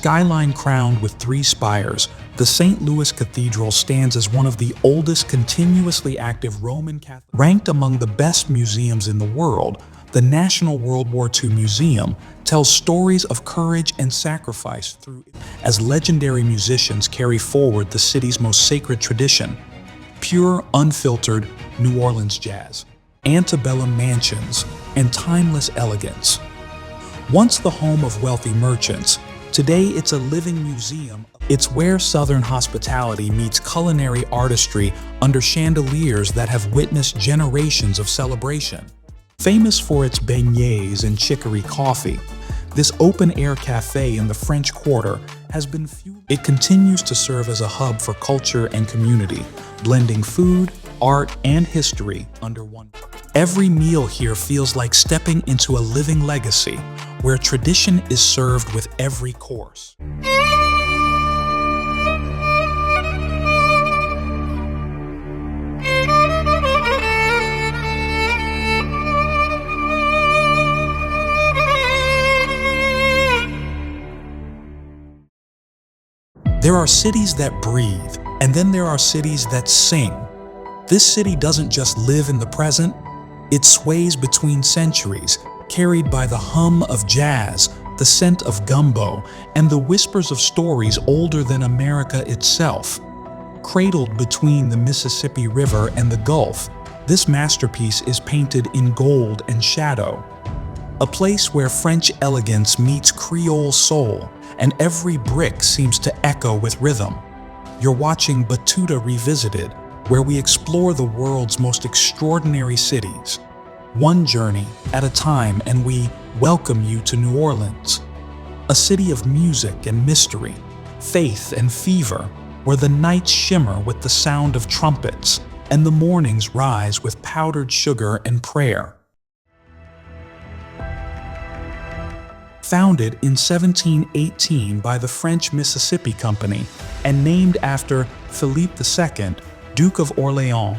Skyline crowned with three spires, the St. Louis Cathedral stands as one of the oldest continuously active Roman Catholic. Ranked among the best museums in the world, the National World War II Museum tells stories of courage and sacrifice as legendary musicians carry forward the city's most sacred tradition, pure, unfiltered New Orleans jazz, antebellum mansions, and timeless elegance. Once the home of wealthy merchants, today it's a living museum. It's where Southern hospitality meets culinary artistry under chandeliers that have witnessed generations of celebration. Famous for its beignets and chicory coffee, this open-air cafe in the French Quarter has been fueled. It continues to serve as a hub for culture and community, blending food, art, and history under one. Every meal here feels like stepping into a living legacy, where tradition is served with every course. There are cities that breathe, and then there are cities that sing. This city doesn't just live in the present, it sways between centuries, carried by the hum of jazz, the scent of gumbo, and the whispers of stories older than America itself. Cradled between the Mississippi River and the Gulf, this masterpiece is painted in gold and shadow. A place where French elegance meets Creole soul, and every brick seems to echo with rhythm. You're watching Batuta Revisited, where we explore the world's most extraordinary cities, one journey at a time, and we welcome you to New Orleans, a city of music and mystery, faith and fever, where the nights shimmer with the sound of trumpets and the mornings rise with powdered sugar and prayer. Founded in 1718 by the French Mississippi Company and named after Philippe II, Duke of Orléans,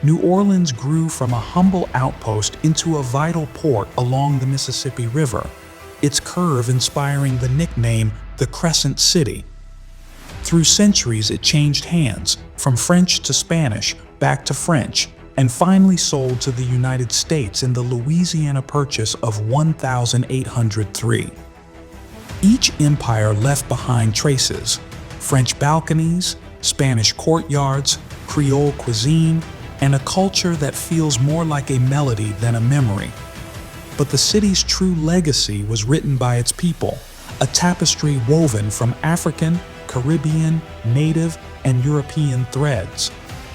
New Orleans grew from a humble outpost into a vital port along the Mississippi River, its curve inspiring the nickname the Crescent City. Through centuries, it changed hands, from French to Spanish, back to French, and finally sold to the United States in the Louisiana Purchase of 1803. Each empire left behind traces: French balconies, Spanish courtyards, Creole cuisine, and a culture that feels more like a melody than a memory. But the city's true legacy was written by its people, a tapestry woven from African, Caribbean, Native, and European threads.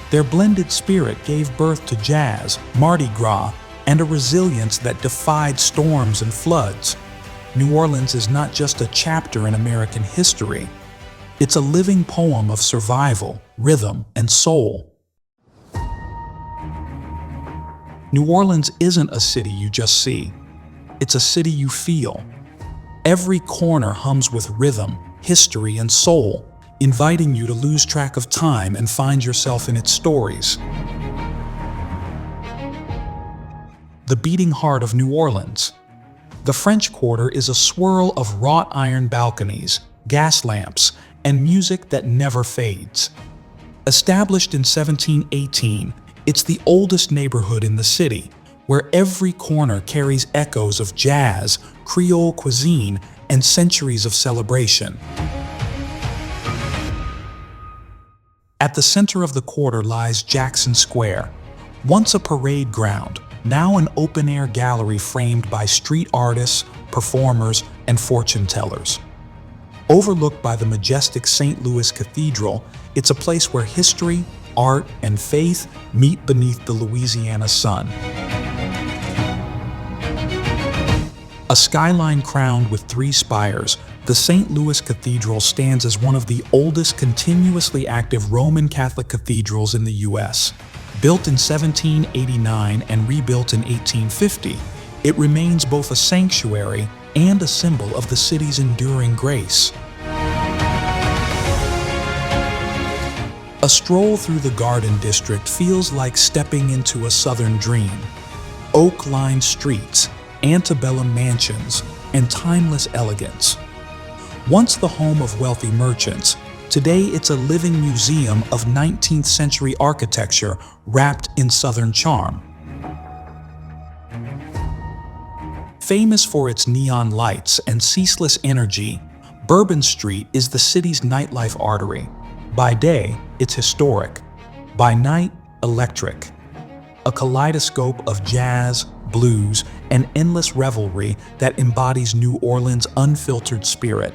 Their blended spirit gave birth to jazz, Mardi Gras, and a resilience that defied storms and floods. New Orleans is not just a chapter in American history. It's a living poem of survival, rhythm, and soul. New Orleans isn't a city you just see. It's a city you feel. Every corner hums with rhythm, history, and soul, inviting you to lose track of time and find yourself in its stories. The beating heart of New Orleans. The French Quarter is a swirl of wrought iron balconies, gas lamps, and music that never fades. Established in 1718, it's the oldest neighborhood in the city, where every corner carries echoes of jazz, Creole cuisine, and centuries of celebration. At the center of the quarter lies Jackson Square, once a parade ground, now an open-air gallery framed by street artists, performers, and fortune tellers. Overlooked by the majestic St. Louis Cathedral, it's a place where history, art, and faith meet beneath the Louisiana sun. A skyline crowned with three spires, the St. Louis Cathedral stands as one of the oldest continuously active Roman Catholic cathedrals in the U.S. Built in 1789 and rebuilt in 1850, it remains both a sanctuary and a symbol of the city's enduring grace. A stroll through the Garden District feels like stepping into a southern dream. Oak-lined streets, antebellum mansions, and timeless elegance. Once the home of wealthy merchants, today it's a living museum of 19th century architecture wrapped in Southern charm. Famous for its neon lights and ceaseless energy, Bourbon Street is the city's nightlife artery. By day, it's historic. By night, electric. A kaleidoscope of jazz, blues, and endless revelry that embodies New Orleans' unfiltered spirit.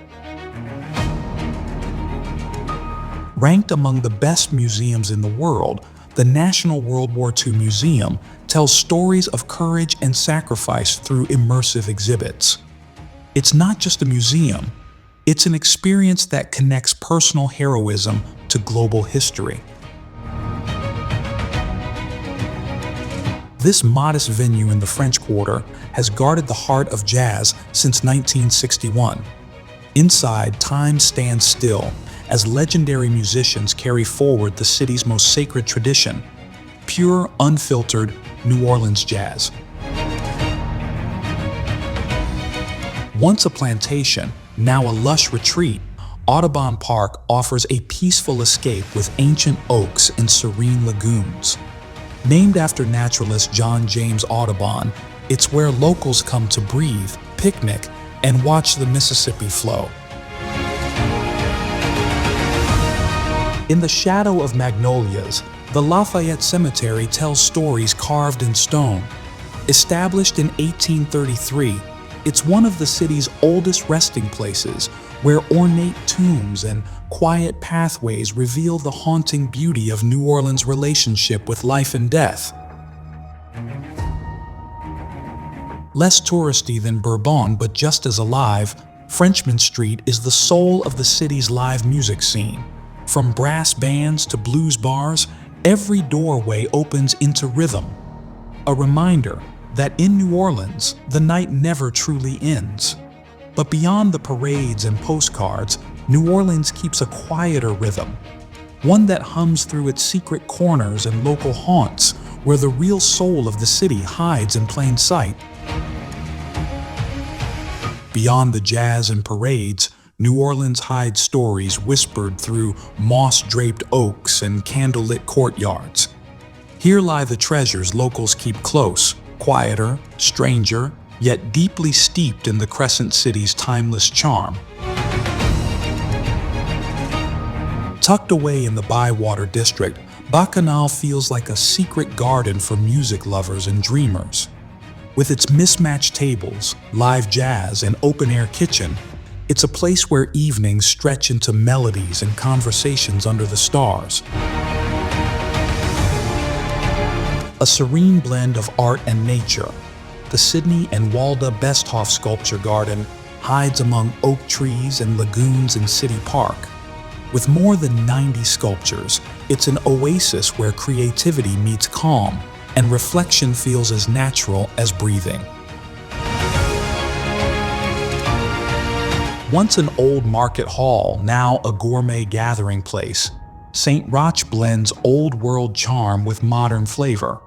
Ranked among the best museums in the world, the National World War II Museum tells stories of courage and sacrifice through immersive exhibits. It's not just a museum, it's an experience that connects personal heroism to global history. This modest venue in the French Quarter has guarded the heart of jazz since 1961. Inside, time stands still as legendary musicians carry forward the city's most sacred tradition, pure, unfiltered New Orleans jazz. Once a plantation, now a lush retreat, Audubon Park offers a peaceful escape with ancient oaks and serene lagoons. Named after naturalist John James Audubon, it's where locals come to breathe, picnic, and watch the Mississippi flow. In the shadow of magnolias, the Lafayette Cemetery tells stories carved in stone. Established in 1833, it's one of the city's oldest resting places, where ornate tombs and quiet pathways reveal the haunting beauty of New Orleans' relationship with life and death. Less touristy than Bourbon, but just as alive, Frenchmen Street is the soul of the city's live music scene. From brass bands to blues bars, every doorway opens into rhythm. A reminder that in New Orleans, the night never truly ends. But beyond the parades and postcards, New Orleans keeps a quieter rhythm, one that hums through its secret corners and local haunts, where the real soul of the city hides in plain sight. Beyond the jazz and parades, New Orleans hides stories whispered through moss-draped oaks and candlelit courtyards. Here lie the treasures locals keep close, quieter, stranger, yet deeply steeped in the Crescent City's timeless charm. Tucked away in the Bywater district, Bacchanal feels like a secret garden for music lovers and dreamers. With its mismatched tables, live jazz, and open-air kitchen, it's a place where evenings stretch into melodies and conversations under the stars. A serene blend of art and nature, the Sidney and Walda Besthoff Sculpture Garden hides among oak trees and lagoons in City Park. With more than 90 sculptures, it's an oasis where creativity meets calm and reflection feels as natural as breathing. Once an old market hall, now a gourmet gathering place, St. Roch blends old-world charm with modern flavor.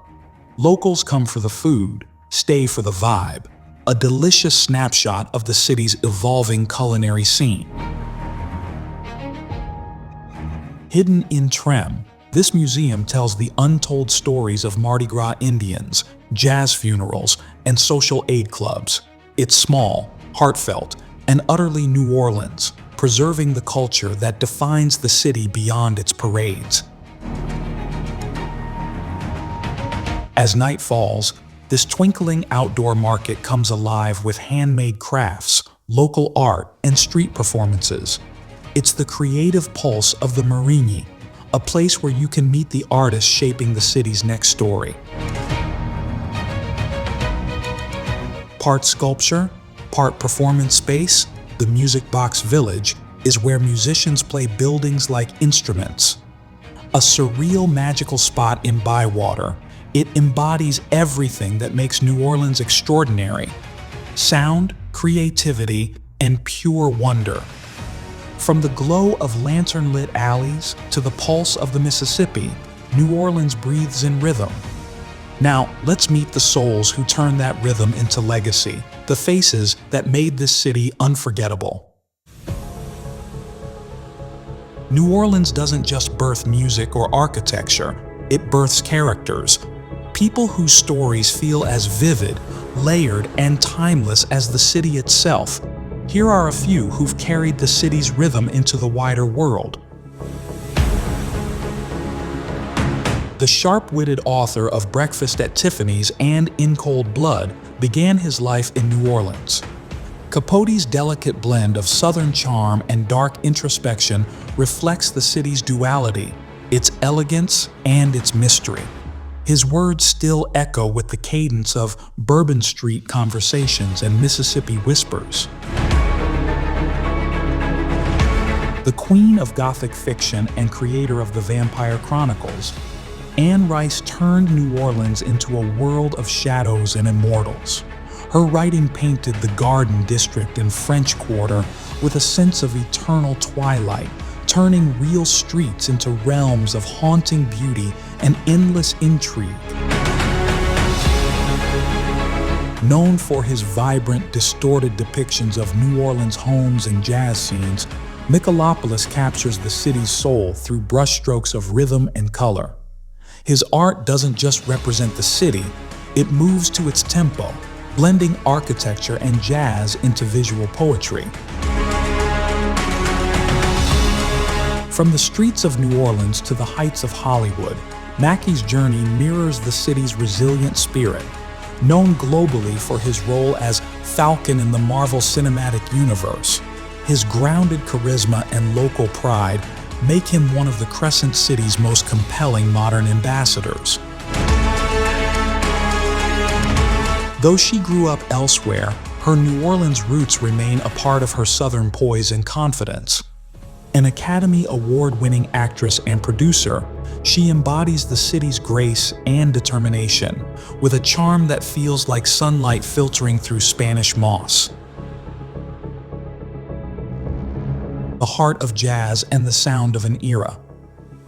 Locals come for the food, stay for the vibe, a delicious snapshot of the city's evolving culinary scene. Hidden in Trem, this museum tells the untold stories of Mardi Gras Indians, jazz funerals, and social aid clubs. It's small, heartfelt, and utterly New Orleans, preserving the culture that defines the city beyond its parades. As night falls, this twinkling outdoor market comes alive with handmade crafts, local art, and street performances. It's the creative pulse of the Marigny, a place where you can meet the artists shaping the city's next story. Part sculpture, part performance space, the Music Box Village is where musicians play buildings like instruments. A surreal magical spot in Bywater, it embodies everything that makes New Orleans extraordinary: sound, creativity, and pure wonder. From the glow of lantern-lit alleys to the pulse of the Mississippi, New Orleans breathes in rhythm. Now, let's meet the souls who turned that rhythm into legacy, the faces that made this city unforgettable. New Orleans doesn't just birth music or architecture, it births characters. People whose stories feel as vivid, layered, and timeless as the city itself. Here are a few who've carried the city's rhythm into the wider world. The sharp-witted author of Breakfast at Tiffany's and In Cold Blood began his life in New Orleans. Capote's delicate blend of Southern charm and dark introspection reflects the city's duality, its elegance and its mystery. His words still echo with the cadence of Bourbon Street conversations and Mississippi whispers. The queen of Gothic fiction and creator of the Vampire Chronicles, Anne Rice turned New Orleans into a world of shadows and immortals. Her writing painted the Garden District and French Quarter with a sense of eternal twilight, turning real streets into realms of haunting beauty and endless intrigue. Known for his vibrant, distorted depictions of New Orleans homes and jazz scenes, Michelopolis captures the city's soul through brushstrokes of rhythm and color. His art doesn't just represent the city, it moves to its tempo, blending architecture and jazz into visual poetry. From the streets of New Orleans to the heights of Hollywood, Mackie's journey mirrors the city's resilient spirit. Known globally for his role as Falcon in the Marvel Cinematic Universe, his grounded charisma and local pride make him one of the Crescent City's most compelling modern ambassadors. Though she grew up elsewhere, her New Orleans roots remain a part of her Southern poise and confidence. An Academy Award-winning actress and producer, she embodies the city's grace and determination, with a charm that feels like sunlight filtering through Spanish moss. The heart of jazz and the sound of an era.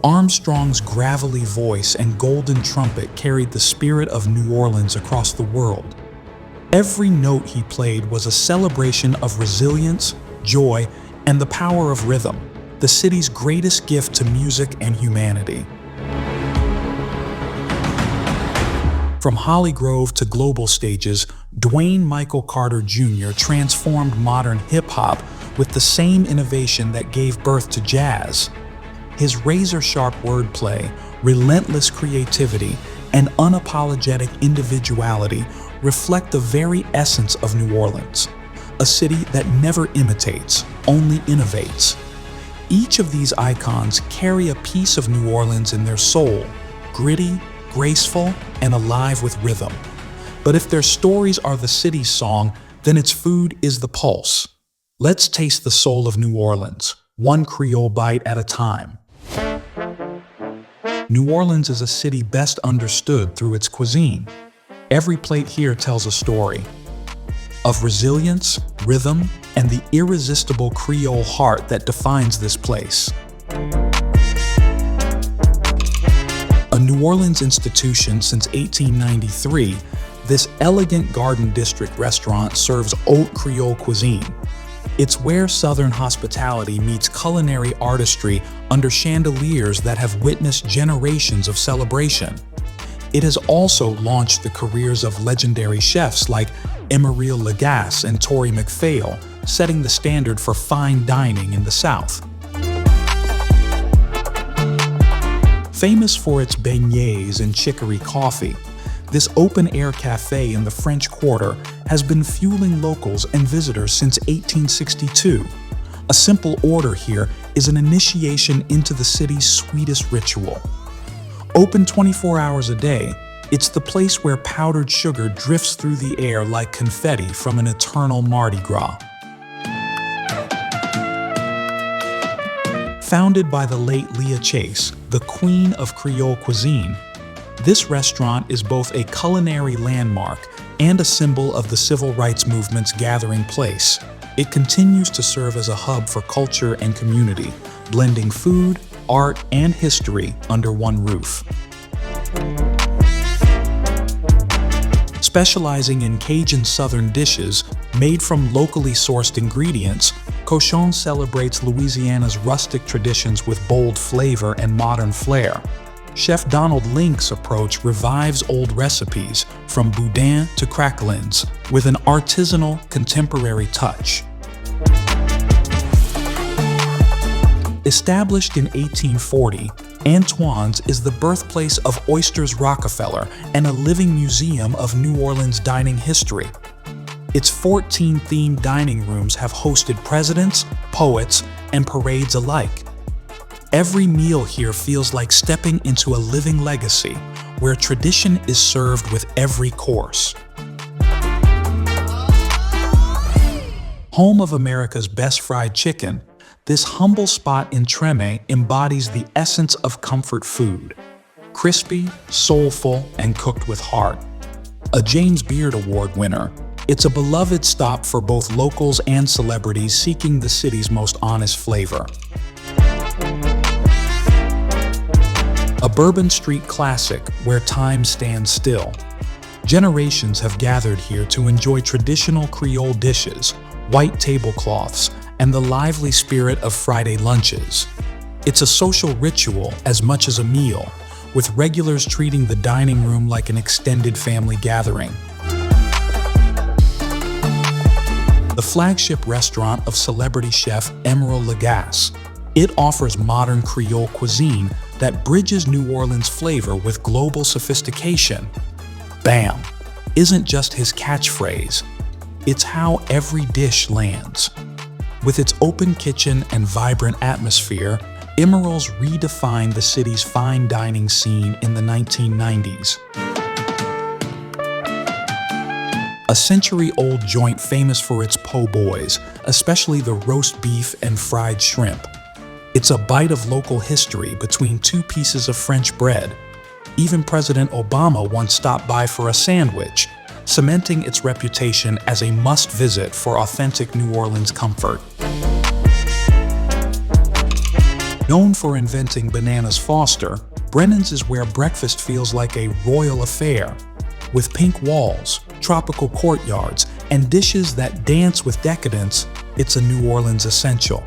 Armstrong's gravelly voice and golden trumpet carried the spirit of New Orleans across the world. Every note he played was a celebration of resilience, joy, and the power of rhythm, the city's greatest gift to music and humanity. From Holly Grove to global stages, Dwayne Michael Carter Jr. transformed modern hip-hop with the same innovation that gave birth to jazz. His razor-sharp wordplay, relentless creativity, and unapologetic individuality reflect the very essence of New Orleans, a city that never imitates, only innovates. Each of these icons carry a piece of New Orleans in their soul, gritty, graceful, and alive with rhythm. But if their stories are the city's song, then its food is the pulse. Let's taste the soul of New Orleans, one Creole bite at a time. New Orleans is a city best understood through its cuisine. Every plate here tells a story of resilience, rhythm, and the irresistible Creole heart that defines this place. A New Orleans institution since 1893, this elegant Garden District restaurant serves haute Creole cuisine. It's where Southern hospitality meets culinary artistry under chandeliers that have witnessed generations of celebration. It has also launched the careers of legendary chefs like Emeril Lagasse and Tori McPhail, setting the standard for fine dining in the South. Famous for its beignets and chicory coffee, this open-air cafe in the French Quarter has been fueling locals and visitors since 1862. A simple order here is an initiation into the city's sweetest ritual. Open 24 hours a day, it's the place where powdered sugar drifts through the air like confetti from an eternal Mardi Gras. Founded by the late Leah Chase, the queen of Creole cuisine, this restaurant is both a culinary landmark and a symbol of the civil rights movement's gathering place. It continues to serve as a hub for culture and community, blending food, art, and history under one roof. Specializing in Cajun Southern dishes made from locally sourced ingredients, Cochon celebrates Louisiana's rustic traditions with bold flavor and modern flair. Chef Donald Link's approach revives old recipes, from boudin to craquelins, with an artisanal, contemporary touch. Established in 1840, Antoine's is the birthplace of Oysters Rockefeller and a living museum of New Orleans dining history. Its 14 themed dining rooms have hosted presidents, poets, and parades alike. Every meal here feels like stepping into a living legacy, where tradition is served with every course. Home of America's best fried chicken, this humble spot in Treme embodies the essence of comfort food. Crispy, soulful, and cooked with heart. A James Beard Award winner, it's a beloved stop for both locals and celebrities seeking the city's most honest flavor. A Bourbon Street classic where time stands still. Generations have gathered here to enjoy traditional Creole dishes, white tablecloths, and the lively spirit of Friday lunches. It's a social ritual as much as a meal, with regulars treating the dining room like an extended family gathering. The flagship restaurant of celebrity chef Emeril Lagasse. It offers modern Creole cuisine that bridges New Orleans flavor with global sophistication. Bam! Isn't just his catchphrase. It's how every dish lands. With its open kitchen and vibrant atmosphere, Emeril's redefined the city's fine dining scene in the 1990s. A century-old joint famous for its po' boys, especially the roast beef and fried shrimp. It's a bite of local history between two pieces of French bread. Even President Obama once stopped by for a sandwich, cementing its reputation as a must-visit for authentic New Orleans comfort. Known for inventing Bananas Foster, Brennan's is where breakfast feels like a royal affair. With pink walls, tropical courtyards, and dishes that dance with decadence, it's a New Orleans essential.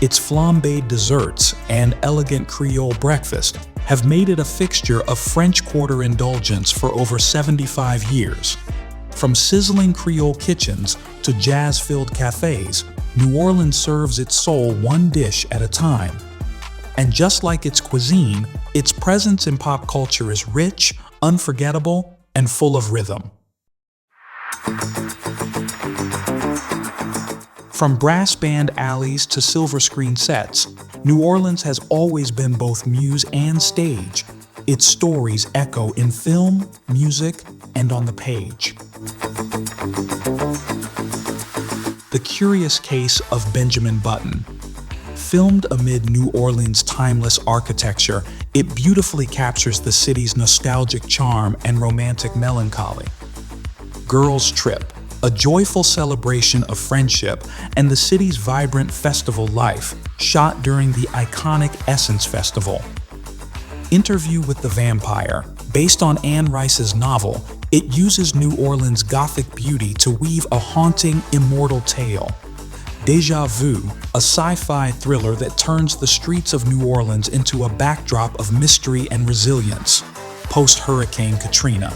Its flambéed desserts and elegant Creole breakfast have made it a fixture of French Quarter indulgence for over 75 years. From sizzling Creole kitchens to jazz-filled cafes, New Orleans serves its soul one dish at a time. And just like its cuisine, its presence in pop culture is rich, unforgettable, and full of rhythm. From brass band alleys to silver screen sets, New Orleans has always been both muse and stage. Its stories echo in film, music, and on the page. The Curious Case of Benjamin Button. Filmed amid New Orleans' timeless architecture, it beautifully captures the city's nostalgic charm and romantic melancholy. Girls Trip, a joyful celebration of friendship and the city's vibrant festival life, shot during the iconic Essence Festival. Interview with the Vampire, based on Anne Rice's novel, it uses New Orleans' Gothic beauty to weave a haunting, immortal tale. Déjà Vu, a sci-fi thriller that turns the streets of New Orleans into a backdrop of mystery and resilience, post-Hurricane Katrina.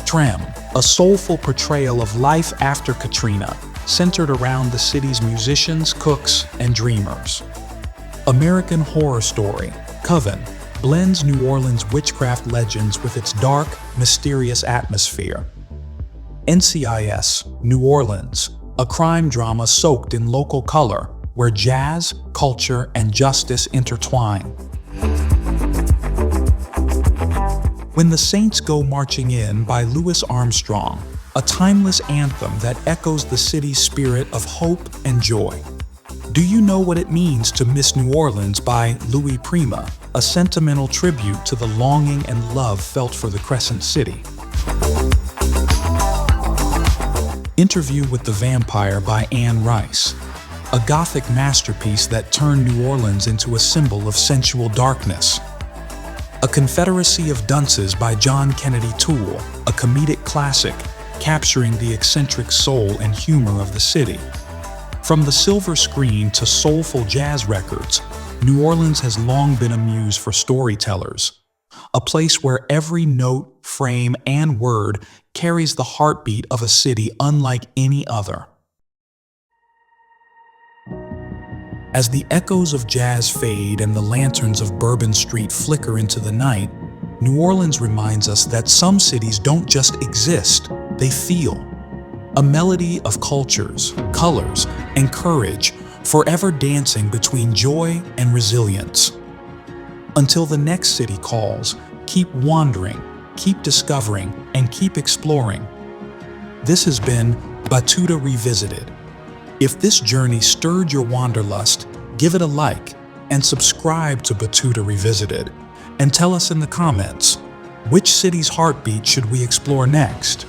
Trem, a soulful portrayal of life after Katrina, centered around the city's musicians, cooks, and dreamers. American Horror Story, Coven, blends New Orleans witchcraft legends with its dark, mysterious atmosphere. NCIS, New Orleans, a crime drama soaked in local color, where jazz, culture, and justice intertwine. When the Saints Go Marching In by Louis Armstrong, a timeless anthem that echoes the city's spirit of hope and joy. Do you know what it means to miss New Orleans by Louis Prima, a sentimental tribute to the longing and love felt for the Crescent City? Interview with the Vampire by Anne Rice, a Gothic masterpiece that turned New Orleans into a symbol of sensual darkness. A Confederacy of Dunces by John Kennedy Toole, a comedic classic capturing the eccentric soul and humor of the city. From the silver screen to soulful jazz records, New Orleans has long been a muse for storytellers, a place where every note, frame, and word carries the heartbeat of a city unlike any other. As the echoes of jazz fade and the lanterns of Bourbon Street flicker into the night, New Orleans reminds us that some cities don't just exist, they feel. A melody of cultures, colors, and courage, forever dancing between joy and resilience. Until the next city calls, keep wandering, keep discovering, and keep exploring. This has been Batuta Revisited. If this journey stirred your wanderlust, give it a like and subscribe to Batuta Revisited. And tell us in the comments, which city's heartbeat should we explore next?